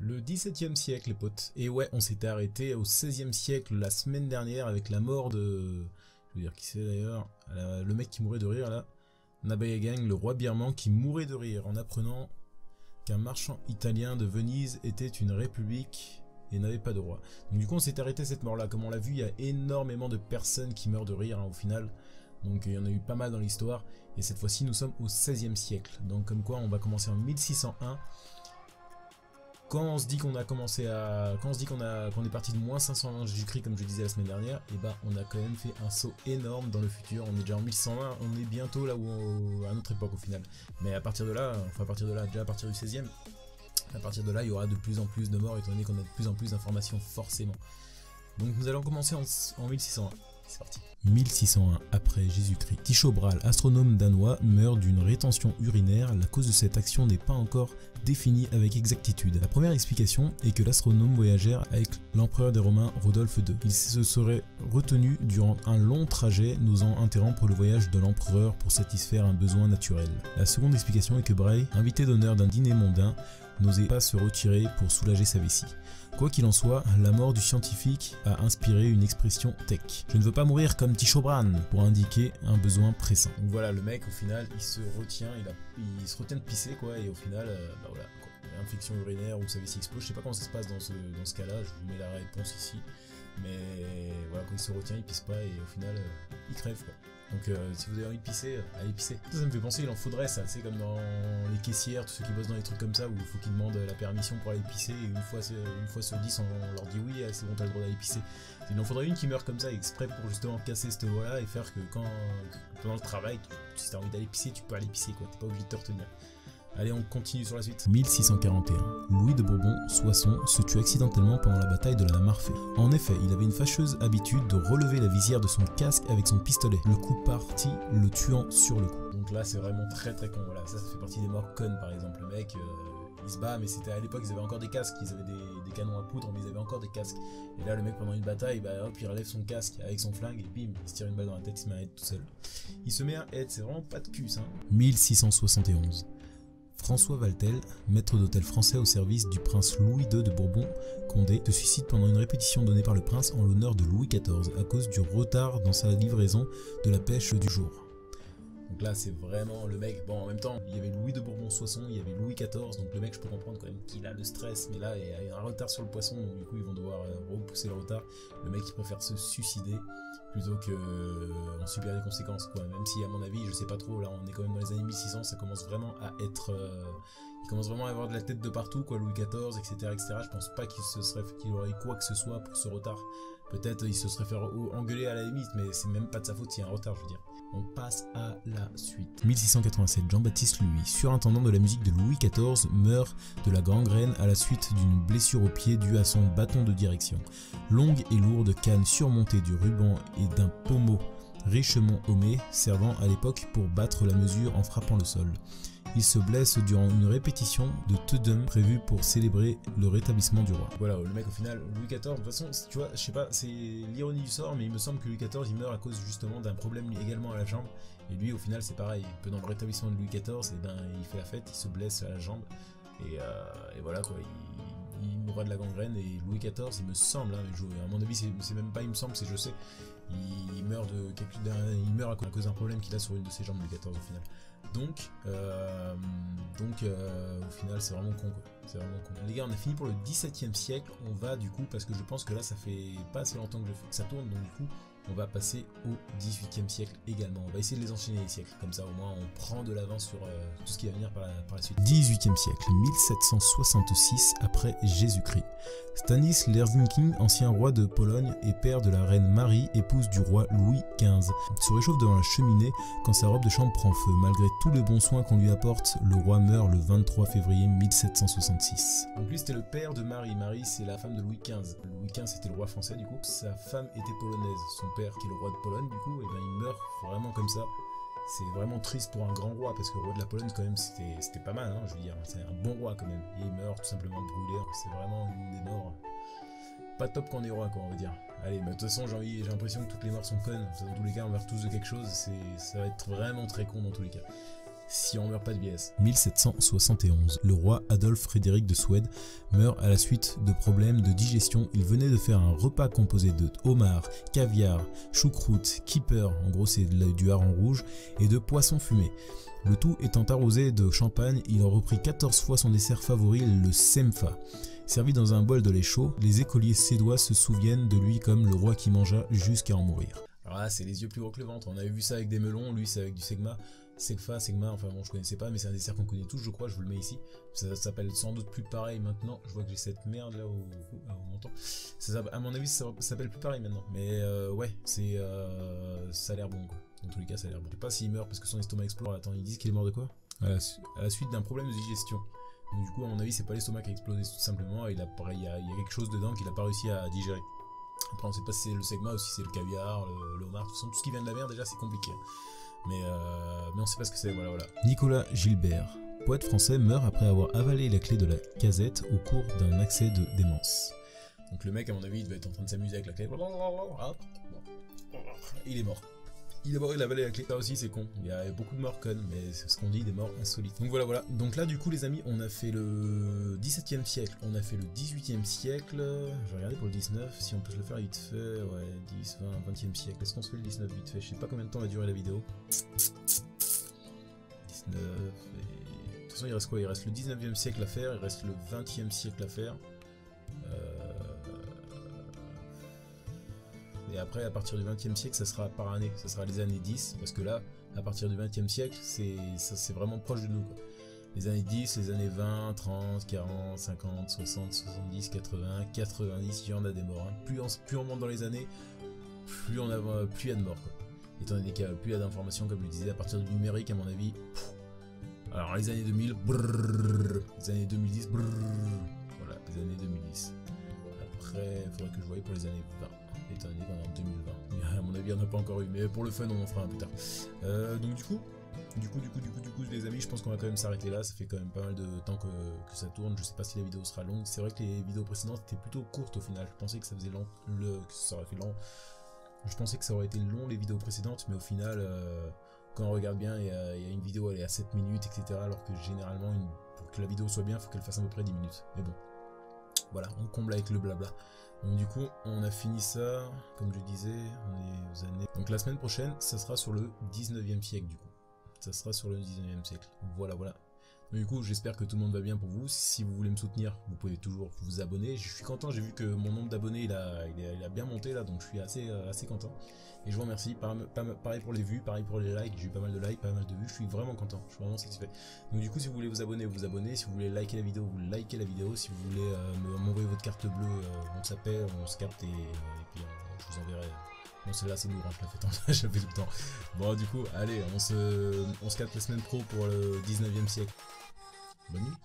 Le XVIIe siècle, les potes. Et ouais, on s'était arrêté au XVIe siècle la semaine dernière avec la mort de... Je veux dire, qui c'est d'ailleurs? Le mec qui mourait de rire, là. Nabayagang, le roi birman, qui mourait de rire en apprenant qu'un marchand italien de Venise était une république et n'avait pas de roi. Donc du coup, on s'est arrêté à cette mort-là. Comme on l'a vu, il y a énormément de personnes qui meurent de rire, hein, au final. Donc il y en a eu pas mal dans l'histoire. Et cette fois-ci, nous sommes au XVIe siècle. Donc comme quoi, on va commencer en 1601. Quand on se dit qu'on a commencé à... Quand on se dit qu'on est parti de moins 500 avant Jésus-Christ, comme je disais la semaine dernière, et bah on a quand même fait un saut énorme dans le futur. On est déjà en 1101, on est bientôt là où à notre époque au final. Mais à partir de là, enfin à partir de là, déjà à partir du 16e, à partir de là, il y aura de plus en plus de morts, étant donné qu'on a de plus en plus d'informations forcément. Donc nous allons commencer en 1601. C'est parti. 1601 après Jésus-Christ. Tycho Brahe, astronome danois, meurt d'une rétention urinaire. La cause de cette action n'est pas encore définie avec exactitude. La première explication est que l'astronome voyageait avec l'empereur des Romains Rodolphe II. Il se serait retenu durant un long trajet, n'osant interrompre le voyage de l'empereur pour satisfaire un besoin naturel. La seconde explication est que Brahe, invité d'honneur d'un dîner mondain, n'osait pas se retirer pour soulager sa vessie. Quoi qu'il en soit, la mort du scientifique a inspiré une expression tech. Je ne veux pas mourir comme Tycho Brahe, pour indiquer un besoin pressant. Donc voilà, le mec au final il se retient, il se retient de pisser quoi, et au final, bah voilà, quoi. Infection urinaire ou sa vessie explose, je sais pas comment ça se passe dans ce cas-là, je vous mets la réponse ici. Mais voilà, quand il se retient, il pisse pas et au final, il crève quoi. Donc si vous avez envie de pisser, allez pisser. Ça me fait penser, il en faudrait ça, c'est comme dans les caissières, tous ceux qui bossent dans les trucs comme ça, où il faut qu'ils demandent la permission pour aller pisser, et une fois sur 10, on leur dit oui, c'est bon, t'as le droit d'aller pisser. Il en faudrait une qui meurt comme ça, exprès pour justement casser cette voie-là, et faire que pendant le travail, si t'as envie d'aller pisser, tu peux aller pisser quoi, t'es pas obligé de te retenir. Allez, on continue sur la suite. 1641. Louis de Bourbon-Soissons se tue accidentellement pendant la bataille de la Marfée. En effet, il avait une fâcheuse habitude de relever la visière de son casque avec son pistolet. Le coup partit, le tuant sur le coup. Donc là, c'est vraiment très très con. Voilà, ça fait partie des morts connes par exemple. Le mec, il se bat, mais c'était à l'époque, ils avaient encore des casques. Ils avaient des canons à poudre, mais ils avaient encore des casques. Et là, le mec, pendant une bataille, bah, hop, il relève son casque avec son flingue et bim, il se tire une balle dans la tête, il se met à être tout seul. Il se met à être, c'est vraiment pas de cul ça. 1671. François Valtel, maître d'hôtel français au service du prince Louis II de Bourbon-Condé, se suicide pendant une répétition donnée par le prince en l'honneur de Louis XIV à cause du retard dans sa livraison de la pêche du jour. Donc là c'est vraiment le mec, bon en même temps il y avait Louis de Bourbon-Soissons, il y avait Louis XIV, donc le mec je peux comprendre quand même qu'il a le stress, mais là il y a un retard sur le poisson, donc du coup ils vont devoir repousser le retard. Le mec il préfère se suicider plutôt que en subir les conséquences quoi, même si à mon avis je sais pas trop, là on est quand même dans les années 1600, ça commence vraiment à être il commence vraiment à avoir de la tête de partout quoi, Louis XIV etc. Je pense pas qu'il aurait eu quoi que ce soit pour ce retard. Peut-être il se serait fait engueuler à la limite, mais c'est même pas de sa faute s'il y a un retard, je veux dire. On passe à la suite. 1687, Jean-Baptiste Louis, surintendant de la musique de Louis XIV, meurt de la gangrène à la suite d'une blessure au pied due à son bâton de direction. Longue et lourde canne surmontée du ruban et d'un pommeau richement hommé, servant à l'époque pour battre la mesure en frappant le sol. Il se blesse durant une répétition de Te-Deum prévue pour célébrer le rétablissement du roi. Voilà, le mec au final, Louis XIV, de toute façon, tu vois, je sais pas, c'est l'ironie du sort, mais il me semble que Louis XIV il meurt à cause justement d'un problème également à la jambe. Et lui au final c'est pareil, pendant le rétablissement de Louis XIV, et ben, il fait la fête, il se blesse à la jambe, et voilà quoi, il mourra de la gangrène, et Louis XIV il me semble, hein, à mon avis c'est même pas il me semble, c'est je sais, il meurt à cause d'un problème qu'il a sur une de ses jambes, Louis XIV au final. Donc au final c'est vraiment con quoi. C'est vraiment con. Les gars, on a fini pour le 17e siècle. On va du coup, parce que je pense que là ça fait pas assez longtemps que ça tourne, donc du coup on va passer au 18e siècle également. On va essayer de les enchaîner les siècles, comme ça au moins on prend de l'avance sur tout ce qui va venir par la suite. 18e siècle, 1766 après Jésus-Christ. Stanis Lerzyński, ancien roi de Pologne et père de la reine Marie, épouse du roi Louis XV, se réchauffe devant la cheminée quand sa robe de chambre prend feu. Malgré tous les bons soins qu'on lui apporte, le roi meurt le 23 février 1766. Donc lui c'était le père de Marie. Marie c'est la femme de Louis XV. Louis XV c'était le roi français du coup. Sa femme était polonaise. Son père qui est le roi de Pologne du coup, et ben il meurt vraiment comme ça. C'est vraiment triste pour un grand roi, parce que le roi de la Pologne quand même c'était pas mal, hein, je veux dire, c'est un bon roi quand même, et il meurt tout simplement brûlé, c'est vraiment une des morts pas top quand on est roi quoi, on va dire. Allez, mais de toute façon j'ai l'impression que toutes les morts sont connes, dans tous les cas on meurt tous de quelque chose, ça va être vraiment très con dans tous les cas. si on meurt pas de vieillesse. 1771, le roi Adolphe Frédéric de Suède meurt à la suite de problèmes de digestion. Il venait de faire un repas composé de homard, caviar, choucroute, kipper, en gros c'est du hareng rouge, et de poisson fumé. Le tout étant arrosé de champagne, il en reprit 14 fois son dessert favori, le semfa. Servi dans un bol de lait chaud, les écoliers suédois se souviennent de lui comme le roi qui mangea jusqu'à en mourir. Alors là, c'est les yeux plus gros que le ventre. On avait vu ça avec des melons, lui c'est avec du segma. Segma, enfin bon, je connaissais pas, mais c'est un dessert qu'on connaît tous, je crois, je vous le mets ici. Ça s'appelle sans doute plus pareil maintenant. Je vois que j'ai cette merde là au montant. À mon avis, ça s'appelle plus pareil maintenant. Mais ouais, ça a l'air bon quoi. Dans tous les cas, ça a l'air bon. Je sais pas s'il meurt parce que son estomac explose. Attends, ils disent qu'il est mort de quoi? À la suite d'un problème de digestion. Donc, du coup, à mon avis, c'est pas l'estomac qui a explosé tout simplement. Il y a quelque chose dedans qu'il a pas réussi à digérer. Après, on sait pas si c'est le segma ou si c'est le caviar, le homard, tout ce qui vient de la mer, déjà, c'est compliqué. Mais on sait pas ce que c'est, voilà. Nicolas Gilbert, poète français, meurt après avoir avalé la clé de la casette au cours d'un accès de démence. Donc le mec, à mon avis, il devait être en train de s'amuser avec la clé. Il est mort. Il a avalé la clé. Ça aussi, c'est con. Il y a beaucoup de morts connes, mais c'est ce qu'on dit, des morts insolites. Donc voilà. Donc là, du coup, les amis, on a fait le 17e siècle, on a fait le 18e siècle. Je vais regarder pour le 19, si on peut se le faire vite fait. Ouais, 10, 20, 20e siècle. Est-ce qu'on se fait le 19 vite fait? Je sais pas combien de temps va durer la vidéo. 19, et... De toute façon, il reste quoi? Il reste le 19e siècle à faire, il reste le 20e siècle à faire. Et après, à partir du 20e siècle, ça sera par année, ça sera les années 10, parce que là, à partir du 20e siècle, c'est vraiment proche de nous, quoi. Les années 10, les années 20, 30, 40, 50, 60, 70, 80, 90, il y en a des morts. Hein. Plus on monte dans les années, plus il y a de morts, quoi. Étant donné qu'il n'y a plus d'informations, comme je le disais, à partir du numérique, à mon avis. Alors, les années 2000, brrr, les années 2010, brrr, voilà, les années 2010. Après, il faudrait que je voie pour les années 20. Étant donné qu'on est en 2020. À mon avis, il n'y en a pas encore eu, mais pour le fun, on en fera un plus tard. Donc du coup, les amis, je pense qu'on va quand même s'arrêter là. Ça fait quand même pas mal de temps que ça tourne. Je sais pas si la vidéo sera longue. C'est vrai que les vidéos précédentes étaient plutôt courtes au final. Je pensais que ça faisait long, que ça aurait fait long. Je pensais que ça aurait été long les vidéos précédentes, mais au final, quand on regarde bien, il y a une vidéo, elle est à 7 minutes, etc. Alors que généralement, pour que la vidéo soit bien, il faut qu'elle fasse à peu près 10 minutes. Mais bon, voilà, on comble avec le blabla. Donc du coup, on a fini ça, comme je disais, on est aux années... Donc la semaine prochaine, ça sera sur le 19e siècle du coup. Ça sera sur le 19e siècle. Voilà. Donc, du coup, j'espère que tout le monde va bien pour vous. Si vous voulez me soutenir, vous pouvez toujours vous abonner. Je suis content, j'ai vu que mon nombre d'abonnés, il a bien monté là, donc je suis assez content. Et je vous remercie. Pareil pour les vues, pareil pour les likes. J'ai eu pas mal de likes, pas mal de vues. Je suis vraiment content, je suis vraiment satisfait. Donc du coup, si vous voulez vous abonner, vous abonnez. Si vous voulez liker la vidéo, vous likez la vidéo. Si vous voulez m'envoyer votre carte bleue, on s'appelle, on se capte et puis je vous enverrai. Bon, celle-là c'est lourd, hein, je la fais tout le temps. Bon, du coup, allez, on se capte la semaine pro pour le 19e siècle. Bonne nuit.